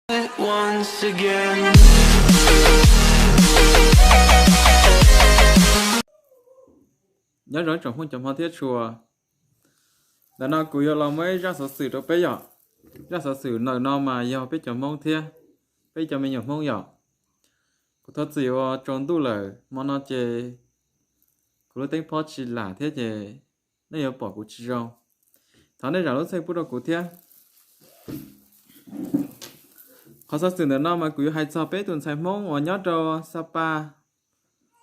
once again. Nhớ rõ trong không chấm hoa thiết chùa đã nó cúi lòng mấy ra sở sử đó bây giờ ra sở sử nợ nó mà giờ bây giờ mong thiên bây giờ mình nhập mong giờ có thật gì ở trong tu lời mà nó chê có lúc tính phó chỉ là thế chê nó giờ bỏ của chị rồi thằng này là lúc xây bút đầu của thiên có sở sử nợ nó mà cúi hai cho bé tuần sai mong ở nhớ cho Sapa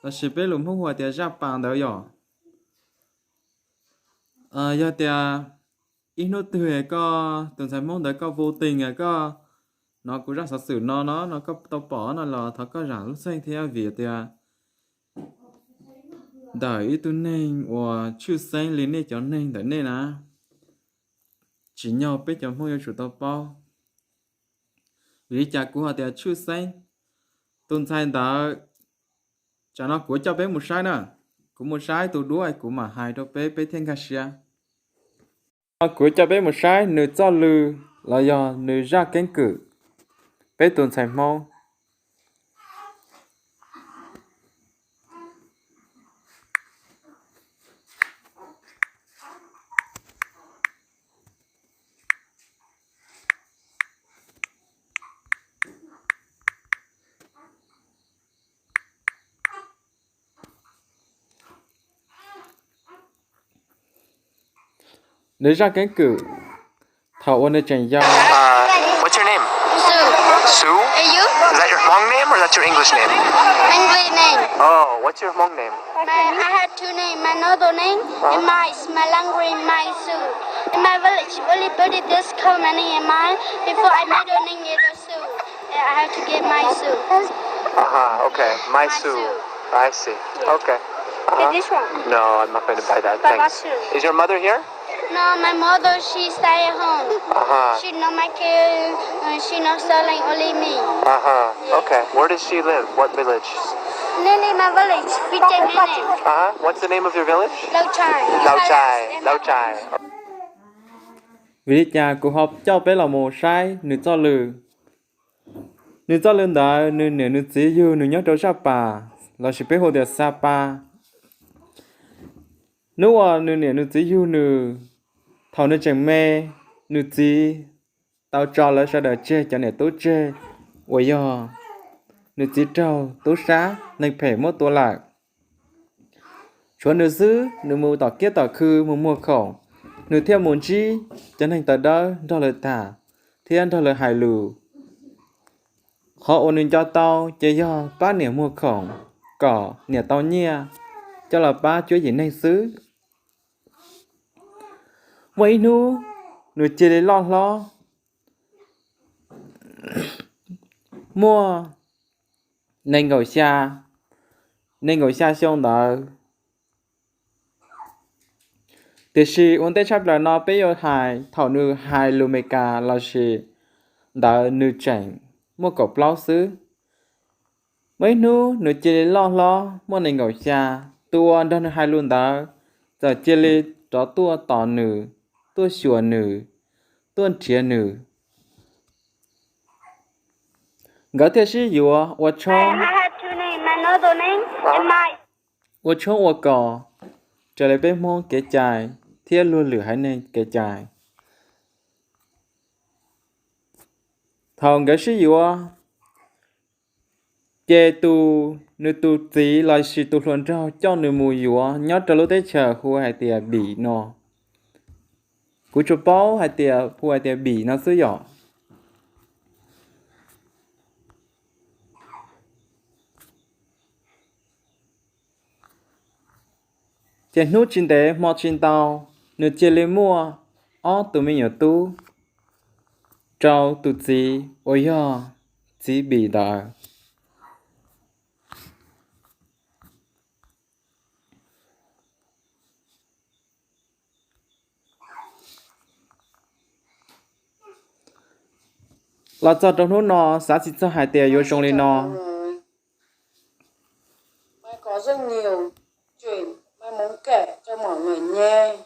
là chỉ bé lùm không hòa tiền ra bàn đỡ giờ giờ thì ít nốt tuổi có từng sai mong đấy có vô tình có nó cũng rất xử nó có tao bỏ nó là thật có rằng lúc sinh theo việc thì đợi tôi nên và chưa sinh lên đây cho nên đợi nên chỉ nhau biết cho mua cho tao bao vì cha của họ thì chưa sinh tôi sai đã cho nó của cho bé một sai nè cũng một sai tôi đuổi cũng mà hai đứa bé thiên ca xia của cho bé một sai nửa cho lư là do nửa ra cánh cử bé tuần sai mau nửa ra cánh cử thảo ôn tranh giao What's your name? Sue. Sue? And you? Is that your Hmong name or is that your English name? English name. Oh, what's your Hmong name? I had two names. My northern name and my language, my Sue. In my village, everybody this call my name and mine. Before I middle name is Sue. I have to get my Sue. Okay. My Sue. I see. Okay. This one. No, I'm not going to buy that. Thanks. Is your mother here? No, my mother, she stay at home. She not my kid. She not selling only me. Okay. Where does she live? What village? Nearly my village, 15 minutes. What's the name of your village? Low Chai. Lao Chai. Lao Chai. vì nhà của học cho bé là một sai nửa cho lư đó nửa chỉ yêu nửa nhớ đâu Sapa là chỉ bé hồ địa Sapa nếu nửa chỉ yêu nửa thầu nửa chẳng mê nửa chỉ tao cho là sao để chơi cho nửa tốt chơi ôi giờ nửa chỉ trâu tốt xá nên phải mấtตัวlạc chúa nửa giữ nửa mua tỏ kia tỏ khư mua khẩu nửa theo muốn chi cho nên tờ đó là thả thiên đó là hài lù họ ôn cho tao chơi do ba nửa mua khổng cỏ nửa tao nhia cho là ba chúa gì nên xứ mấy nửa chơi để lo mua nên ngồi xa xong đó thì si ôn tế chấp là nó bây giờ thảo nữ hài lù mê ca là si đã nữ chảnh mua cọc lao xứ mấy nửa chơi lo mua nên ngồi xa tua đó hai luôn đó giờ chơi đó tua tỏ nữ tua sửa nữ tua chia nữ gỡ thế sĩ dù ở trong I had two names. My northern name and my ở trong ở cỏ trở lại bên mong kẻ chạy thiên luôn lửa hay nên kẻ chạy thằng gỡ sĩ dù chê tu nữ tu tí lại sĩ tu luận rau cho nữ mùi dù nhớ trở lúc tế chờ khu hai tìa bỉ nó cú chụp bao hai tìa khu hai tìa bỉ nó xứ nhỏ chê nút trên tế mò trên tàu nữ chê lê mua tụi mình nhỏ tu trâu tu tí ôi ya tí bỉ đà là cho trong nút nó xã chỉ cho hai tìa vô trong lên nó Mai có rất nhiều chuyện Mai muốn kể cho mọi người nghe.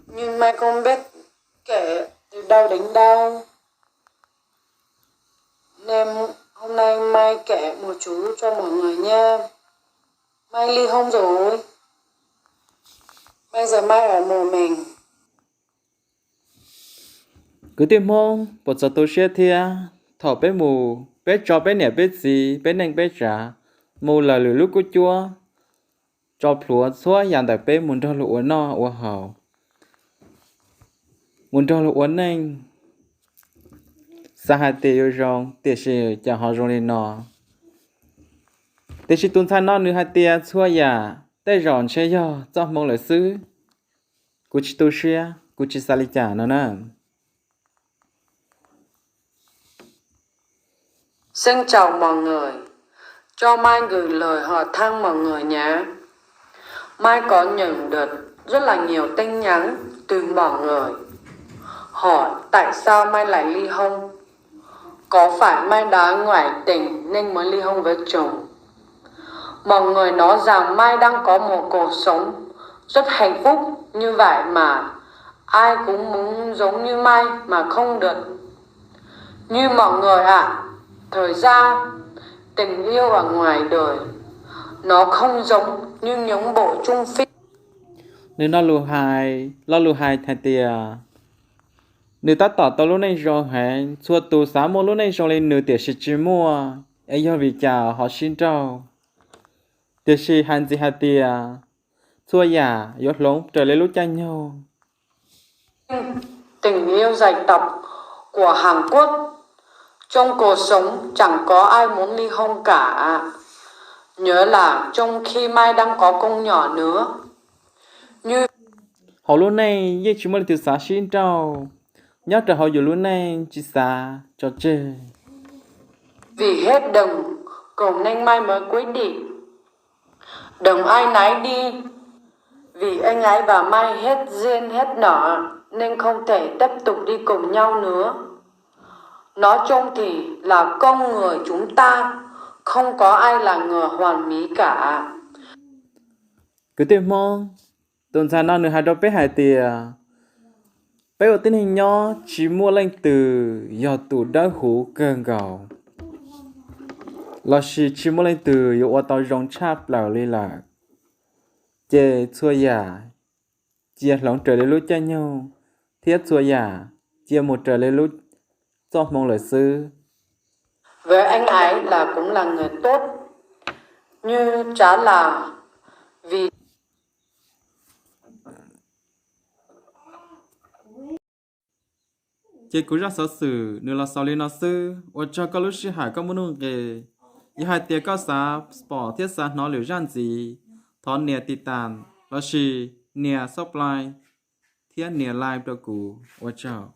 Nhưng Mai không biết kể từ đâu đến đâu. Nên hôm nay Mai kể một chú cho mọi người nha. Mai ly hôn rồi. Bây giờ Mai ở một mình. cứ tìm mong bộ cho tôi sẽ thia thọ bé mù bé cho bé nè bé gì bé neng bé trả mù là lửa lúc của chúa cho plúa xóa dàn tại bé muốn cho lụa no ua hậu muốn cho lụa neng sa hai tê yêu rong tê sĩ chẳng họ rong lên nọ tê sĩ tuân san nó nữa hai tê xóa ya tê ròn xe yo cho mong lời xứ cú chỉ tu xe cú chỉ sa li chả nó nè. Xin chào mọi người. Cho Mai gửi lời hỏi thăm mọi người nhé. Mai có nhận được rất là nhiều tin nhắn từ mọi người hỏi tại sao Mai lại ly hôn. Có phải Mai đã ngoại tình nên mới ly hôn với chồng? Mọi người nói rằng Mai đang có một cuộc sống rất hạnh phúc như vậy mà ai cũng muốn giống như Mai mà không được. Như mọi người ạ, thời gian tình yêu ở ngoài đời nó không giống như những bộ chung phim. Nếu nó lù hai thay tia nếu ta tỏ tao lúc này rồi hả xua tù xã mua lúc này rồi lên nửa tiền chỉ mua ấy do vì chào họ xin trâu tiền sĩ hành gì hạt tia xua giả giọt lống trở lên lúc tranh nhau Tình yêu dày tập của Hàn Quốc. Trong cuộc sống chẳng có ai muốn ly hôn cả. Nhớ là trong khi Mai đang có con nhỏ nữa. Như họ lúc này với chúng mình từ xã xin trâu nhớ trở họ dù lúc này chỉ xa cho chơi vì hết đừng cùng nên Mai mới quyết định đừng ai nấy đi. Vì anh ấy và Mai hết duyên hết nợ nên không thể tiếp tục đi cùng nhau nữa. Nói chung thì là con người chúng ta không có ai là người hoàn mỹ cả. cứ tìm mong tuần sau nó nữa hai đứa bé hai tia bé ở tên hình nhỏ chỉ mua lên từ do tủ đá hũ gần gạo là chỉ mua lên từ yêu ở tàu rong chắp lào li lạc chê xua giả chia lòng trời lên lúc cha nhau thiết xua giả chia một trời lên lúc cho mong lời sư Với anh ấy là cũng là người tốt. Như chả là vì chê cú ra sở sử nếu là sau lên nó sư ở cho có lúc sĩ hải có muốn nung ghê như hai tia có xa sport thiết xa nó liều răn gì thón nè titan là sĩ nè supply thiết nè live cho cú ở chào